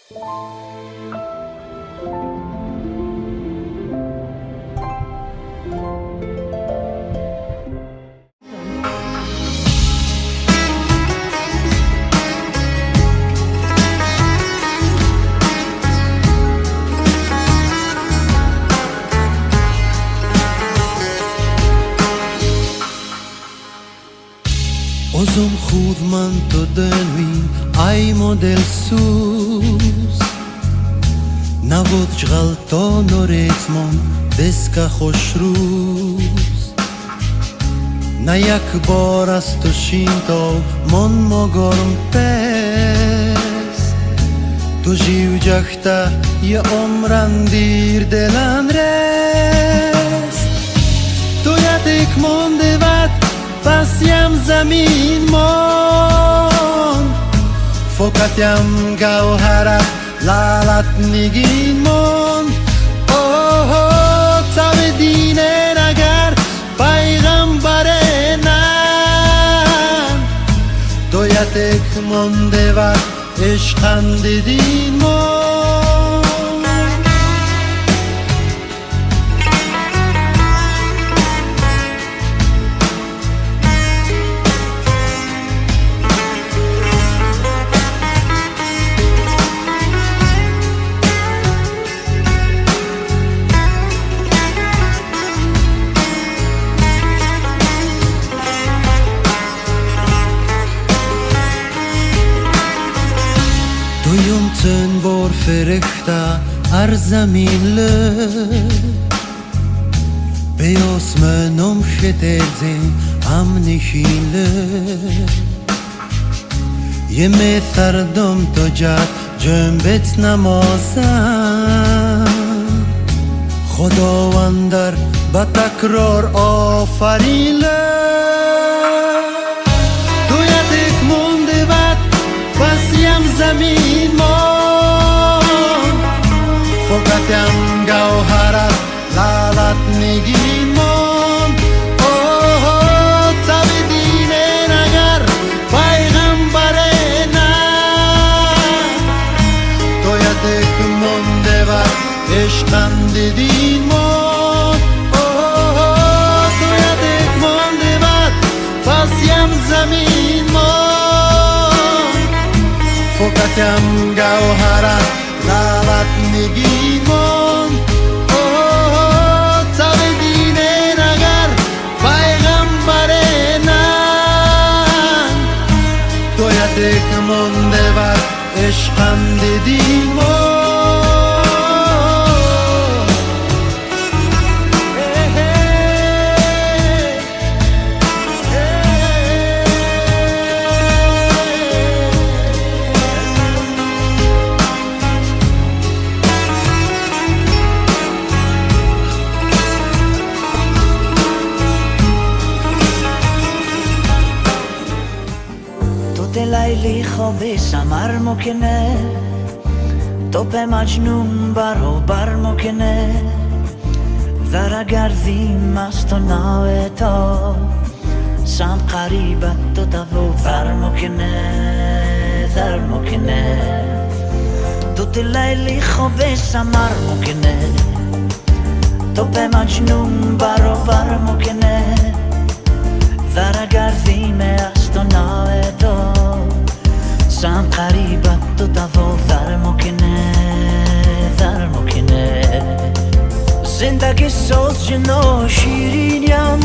Ozom khudman to dănui ai model sus Navod jgal to noretsmon deska khoshrus Na yak bar az to shinto mon mogorm pest To jiv jakhta ye omran dir delan rest To yatek monde vat Pasiam zamin mon Fokatiam gauharat lalat nigin mon Oh oh tavedine nagar Paygambarenan Doyatek mon devat Eşkan dedin mon Yom ten bor ferechta ar zamin le Beos menom sheterzem am nishin le Yeme thardom tojat jömbet namazan Khodavandar batakror afarin le Tu yatek monde vat Pasiam zamin mon Fokatiam gauharat lalat nigin mon Oh oh tavedine nagar Paygambarenan Doyatek mon devat eşkan dedin mon Oh oh doyatek mon devat Pasiam zamin mon Fokatiam gauharat lalat nigin mon Oh tavedine nagar Paygambarenan Doyatek mon devat eşkan dedin mon لیلی خواب سمر مکنه توپ مجنون برابر مکنه ورگردیم از تو ناوه تا سم قریبت تو دو ور مکنه در مکنه توت لیلی خواب سمر مکنه توپ مجنون برابر مکنه ورگردیم از تو ناوه تا سم قریبت تو دو در مکنه در مکنه زندگی ساز جنا شیرینیم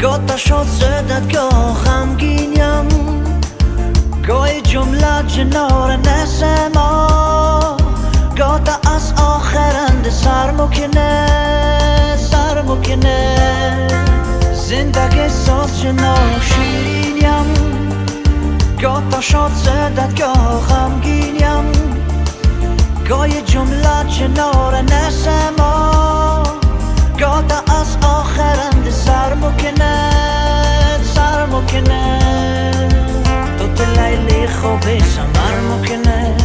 گاه تا شاد زدت گاه غمگینیم گاه جمله جنار نسما گاه تا از آخرند سر مکنه سر مکنه زندگی ساز جنا شیرینیم گاه تا شاد زدت گاه غمگینیم گاه جمله جنار نسما گاه تا از آخرند سر مکنه سر مکنه تو لیلی خوب سمر مکنه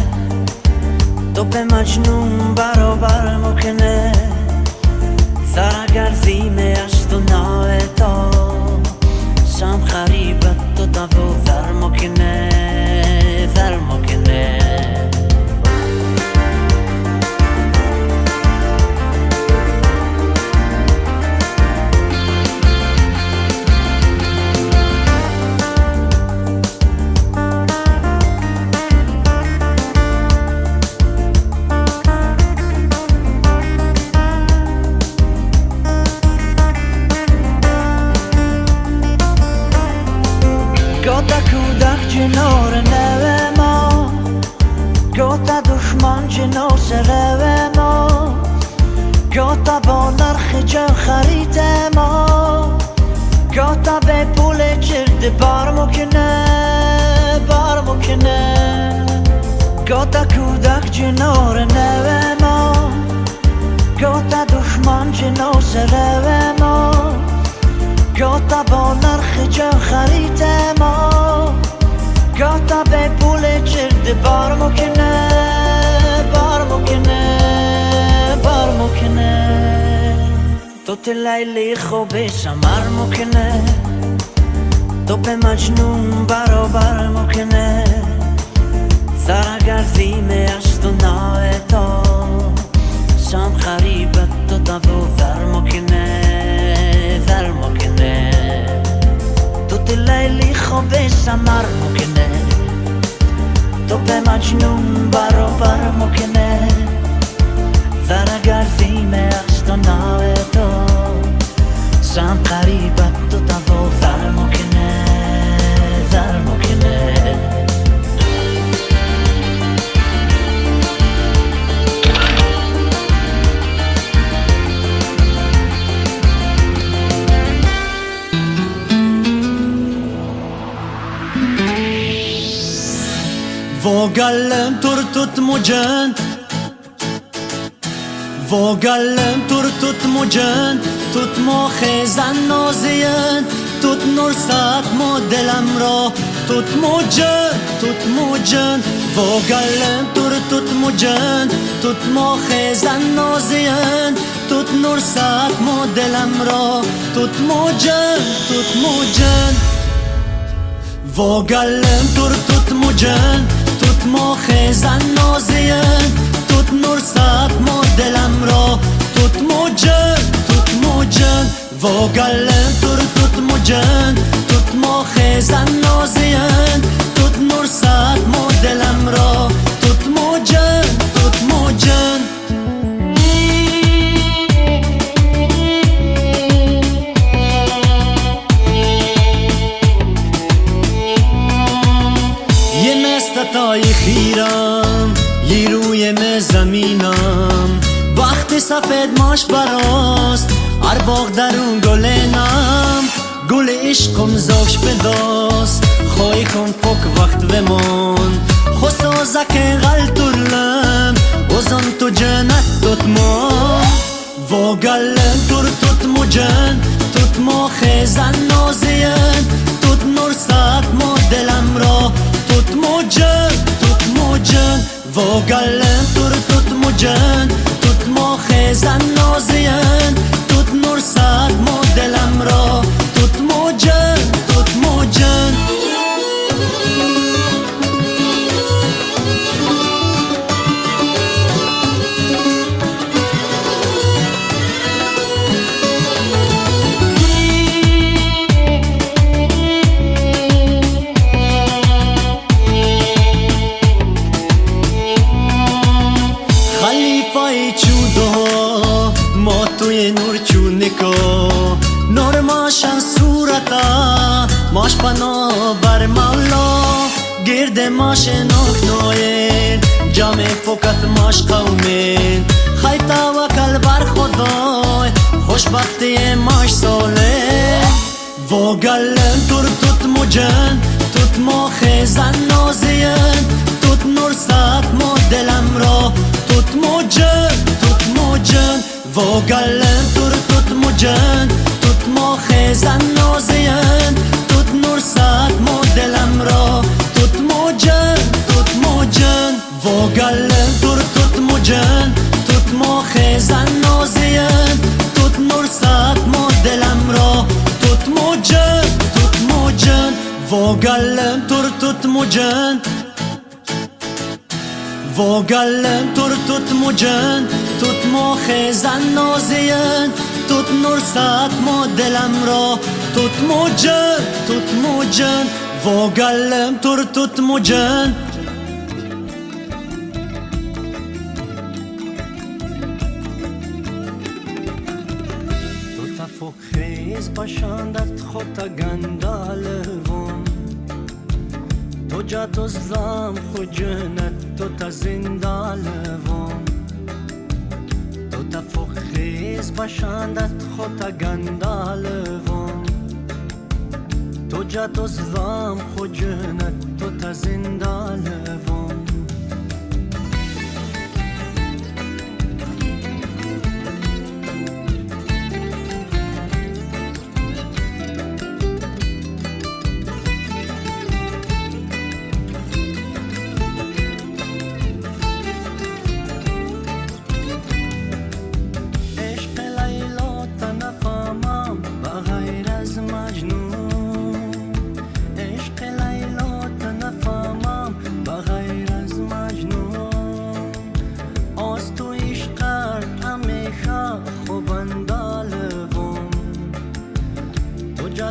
تو به مجنون برابر مکنه سرگردیم از تو ناوه تا سم قریبت تو دو در مکنه در مکنه دشمن جنو سره ما گاتا با نرخ جا خرید ما گاتا به پول چرد بار مکنه گاتا کودک جنور نوه ما گاتا دشمن جنو سره ما گاتا با نرخ جا خرید ما گاتا به پول چرد بار مکنه تو لیلی خوب سمر مکنه تو به مجنون برابر مکنه سرگردیم است و نای تو سم خریبت تو دو ذر مکنه تو لیلی خوب سمر مکنه تو به مجنون برابر مکنه سرگردیم است و نای تو سم خریبت تو دو ذر مکنه Vågalen turtut mujan Vågalen turtut mujan Tut mo khezan noziyan Tut nursat mo delam ra Tut mujan Vågalen turtut mujan Tut mo khezan noziyan Tut nursat mo delam ra Tut mujan Vågalen turtut mujan Tut mo khezan noziyan Tut nursat mo delam ra Tut mujan Vågalen turtut mujan Tut mo khezan noziyan Tut nursat mo delam ra Tut mujan ستای خیرم یه روی زمینم وقتی سفید ماش براست هر باغ درون گلنم گل عشقم زاش بداست خواهی کن فک وقت ومون خسازک غلطورلم وزن تو جنت tutmam Vågalen turtut mujan Tut mo khezan noziyan Tut nursat mo delam ra Tut mujan Vågalen turtut mujan Tut mo khezan noziyan Tut nursat mo delam ra Tut mujan ما توی نور چونکو نور ماشن صورتا ماش پنا بر مولا گرد ماش نکنوین جامع فکت ماش قومین خیطا و کل بر خدای خوشبختی ماش ساله Vågalen turtut mujan Tut mo khezan noziyan Tut nursat mo delam ra Tut mujan Vågalen turtut mujan Tut mo khezan noziyan Tut nursat mo delam ra Tut mujan Vågalen turtut mujan Tut mo khezan noziyan Tut nursat mo delam ra Tut mujan Vågalen turtut mujan Vågalen turtut mujan Tut mo khezan noziyan Tut nursat mo delam ra Tut mujan Vågalen turtut mujan Tota fokhez bashandat khota gandalvom تو جا تو زدم خو جنت تو تا زندالوم تو تا فخیز باشندت خو تا گندالوم تو جا تو زدم خو جنت تو تا زندالوم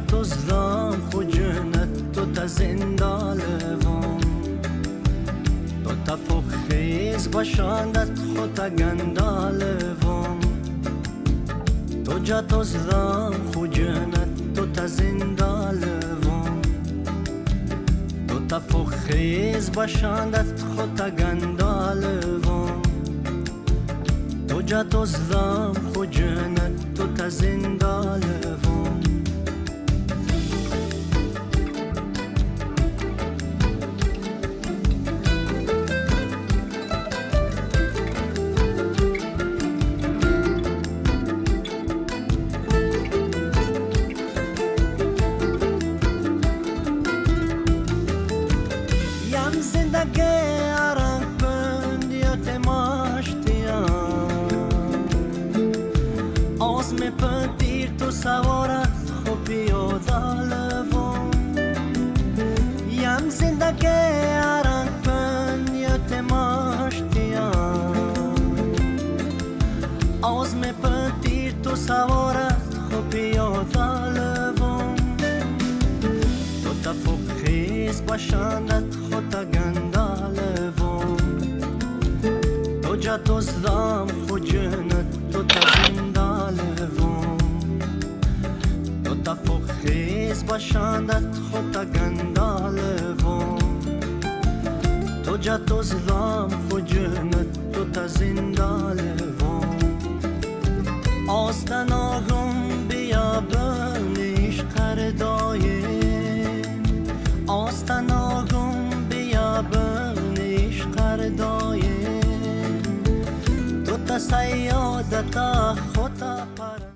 تو زدم خو جنت تو تا زندالوم تو تا فخیز باشندت خو تا گندالوم تو جا تو زدم خو جنت تو تا زندالوم تو تا فخیز باشندت خو تا گندالوم تو جا تو زدم خو جنت تو تا زندالوم زندگی آرام کند یا تماشتیم آزم پدیر تو سوارت خو پیادالوم یم زندگی آرام کند یا تماشتیم آزم پدیر تو سوارت خو پیادالوم تو تا فخیز باشندت خو تا گندالوم تو جا تو زدم خو جنت تو تا زندالوم تو تا فخیز باشندت خو تا گندالوم تو جا تو زدم خو جنت تو تا زندالوم آستن آغم بیابن عشق دایم آستن آغم بیابن عشق دایم تو تا سیادت خود پرد